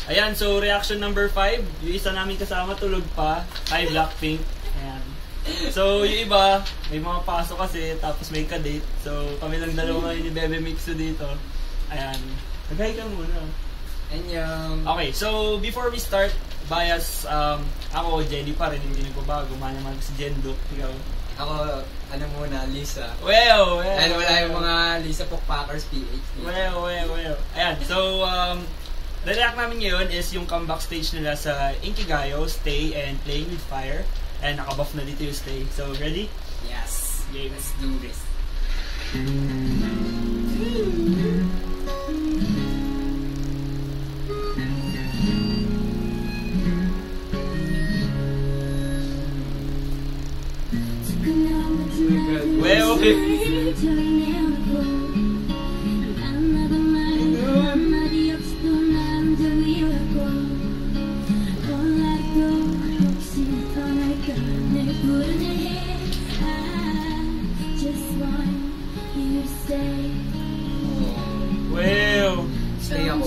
Ayan, so reaction number 5. Yung isa namin kasama tulog pa. Hi, Blackpink. Ayan. So, yung iba, may mga pasok kasi, tapos may ka-date. So, kami lang dalawa ngayon ni Bebe Mixo dito. Ayan. Nag-hi ka muna. Anyang. Okay, so before we start, bias, ako, Jenny pa rin, hindi nagbabago. Naman si Jendo. Ikaw. Ako, ano muna, Lisa. Well. Dahil wala yung mga Lisa Pokpackers PH. Well. Ayan, so, the-react namin ngayon is yung comeback stage nila sa Inkigayo, Stay, and Playing with Fire. And nakabuff na dito yung Stay. So, ready? Yes. Game. Let's do this. Well, Stay ako.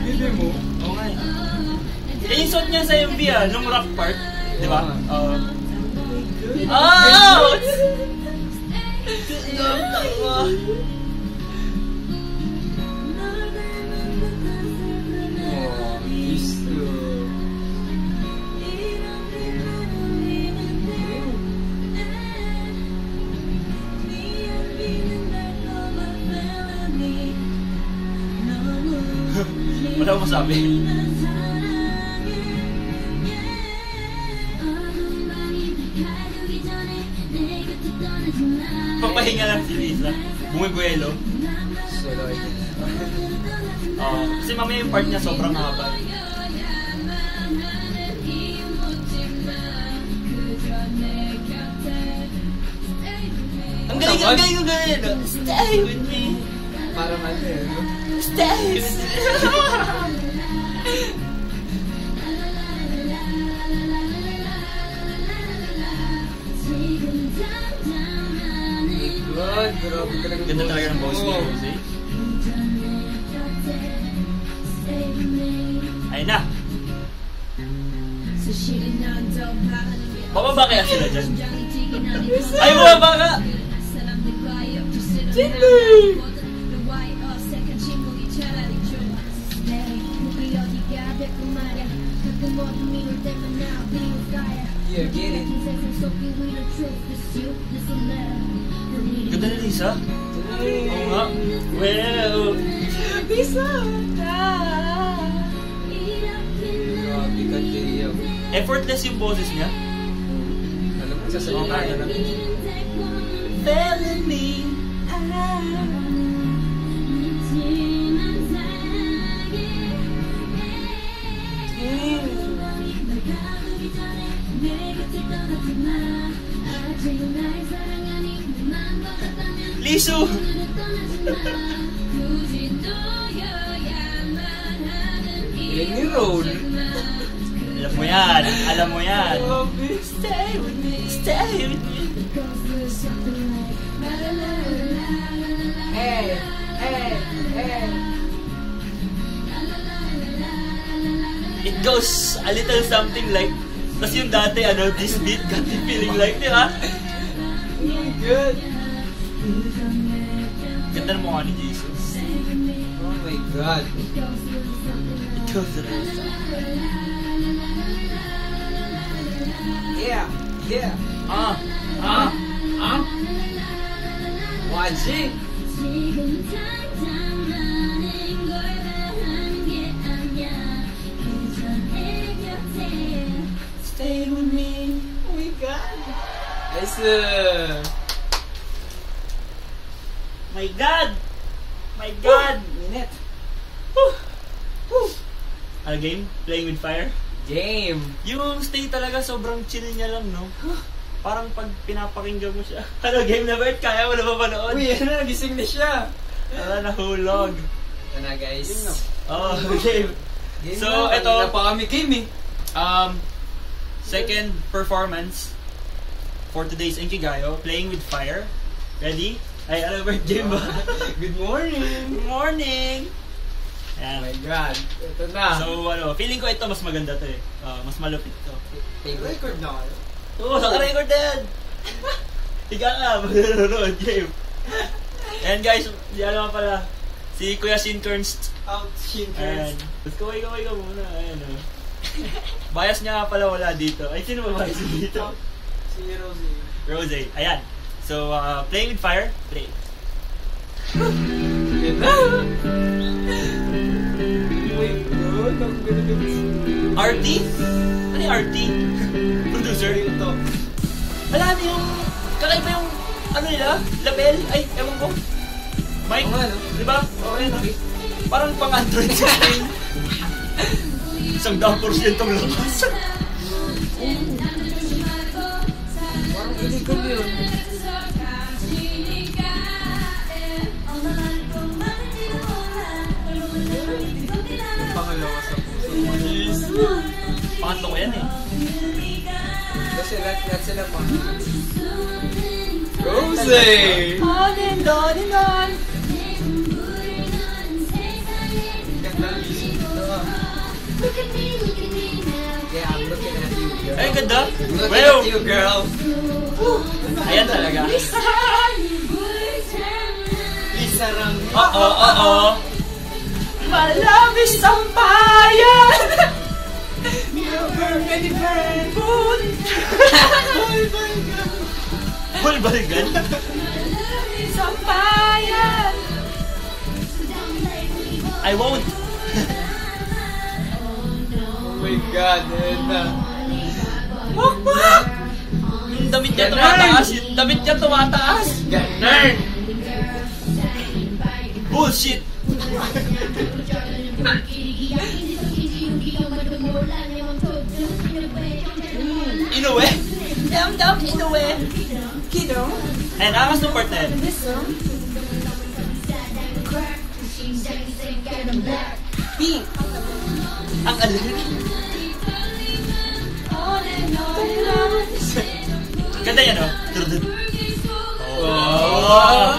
Hindi mo? Okay. Yung suot niya sa MV nung rock part. Di ba? Wala ko masabi. Papahinga lang si Lisa. Bumibuelo. Solo Kasi mamaya yung part niya sobrang haba. Ang galing. Stay with me. Parang ano yun. Stay with me. God, grabe talaga. Ganda talaga ng boss niya, Jose. Ayun na. Bababa kaya sila dyan? Ay, bababa ka! Jingle! Yeah, get it. Ganda na Lisa? Oo nga. Well, Lisa! Grabe ka, Jaya. Effortless yung boses niya. Alam mo, sasalita na lang. Fell in me. Lisu! Ini roll. Alam mo yan. Stay with me. Hey. It goes a little something like, tas yung dati, this beat got me feeling like, di ba? Good. Ganda ng mukha ni Jesus. Oh my God. It goes a little something. Yeah. YG. Stay with me. Oh my God. Nice. My God. Minute. Ano game? Playing with Fire? Game. Yung Stay talaga sobrang chill niya lang, no? Parang pag pinapakinggan mo siya. Ano game na ba? Kaya mo na ba manood? Uy, nagising na siya. Nahulog. Ito na guys. Oh, game. So, ito. Pa kami game eh. Second performance for today's Inkigayo, playing with fire. Ready? Ay, ano ba game ba? Good morning! Good morning! Oh Ayan. my God. Ito na. So, feeling ko ito mas maganda to eh. Mas malupit to. Record na kayo. Oo, naka-record na yan! Higa ka, mag-record game. And guys, yan naman pala. Si Kuya Shinkernst. Out, Ayan. Shinkers. Tapos kaway ka muna. Ayan o. Bias niya nga pala wala dito. Ay, sino ba bias dito? Si Rosie. Rose. Ayan. So, playing with fire, play. Yan na. Oh my God, ang ganda. RT? Ano yung RT? Producer? Ito. Wala na yung... Kakaiba yung... Ano nila? Label? Ay, ewan ko. Mike? Oo nga, no? Di ba? Okay, no? Parang pang Android 16. 100% ang lakas. Parang illegal yun. Yung pangalawa sa puso. Pangatlo ko yan eh. Kasi lahat sila pa. Rosie! On and on and on. Ganda ng music nito ah. Yeah, I'm looking at you, girl. Ay, ganda. Looking Wow. at you, girl. Ayan talaga. Lisa Rang. Oo. My love is sampayan. Ready burn. Bulbaligan. Sampayan. I won't. Oh my God, ayan na. Yung damit niya tumataas. Yung damit niya tumataas. Ganun. Bullshit. Inuwe. Dam-dam inuwi. Kino? And angas ng part na yan. Pink. Ang alin. Ganda yan oh. Trudud. Oh.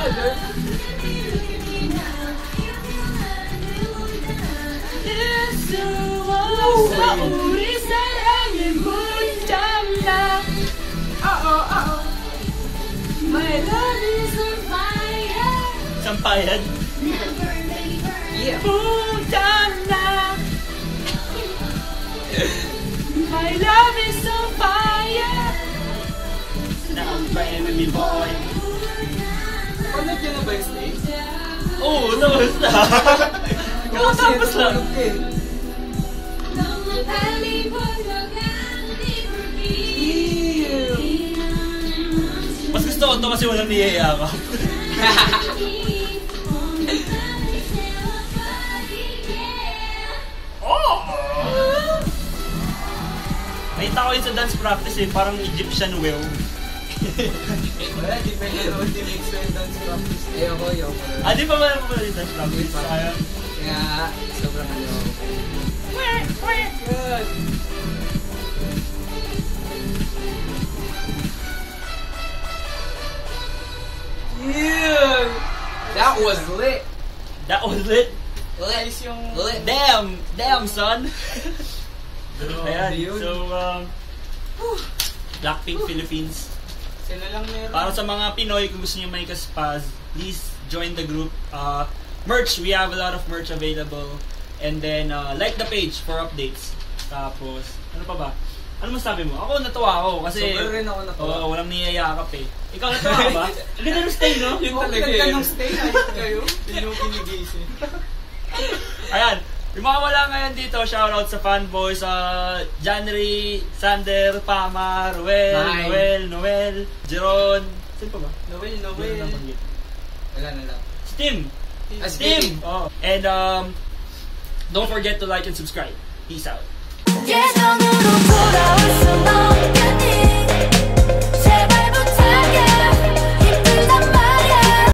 Mauri sarangin bundam na. My love is on fire. Sampayan. Yeah. Bundam na. My love is on fire. Na-ambayan with me boy. Panood yun na ba yung stage? Oo, tapos na. Tapos lang. Mas gusto ko ito kasi walang niyayakap. Nakita ko yun sa dance practice eh, parang Egyptian whale. Wala, di pa nanood yung mix na yung dance practice. Ayoko. Di pa ba yung dance practice? Kaya, Kaya, sobrang ano. Good. Yeah! That was lit. that was lit. Nice yung... Lit. Damn son. Ayan, yun. so, Blackpink Philippines. Sila lang meron. Para sa mga Pinoy, kung gusto nyo may kaspaz, please join the group. Merch, we have a lot of merch available. And then, like the page for updates. Tapos, ano pa ba? Ano masabi mo? Ako, natuwa ako kasi... Sobrang rin ako natuwa. Oo, walang niyayakap eh. Ikaw natuwa ka ba? Ang ganda ng stay, no? Yun talaga eh. Ganda ng stay, ayos kayo. Yun yung kinigising. Ayan, yung mga wala ngayon dito, shoutout sa fanboys, Janry, Sander, Pama, Hi. Noel, Jeron, sino pa ba? Noel. Jeron ang banggit. Wala na lang. Steam! Steam! Oh. And don't forget to like and subscribe. Peace out. 예전으로 돌아올 수 없게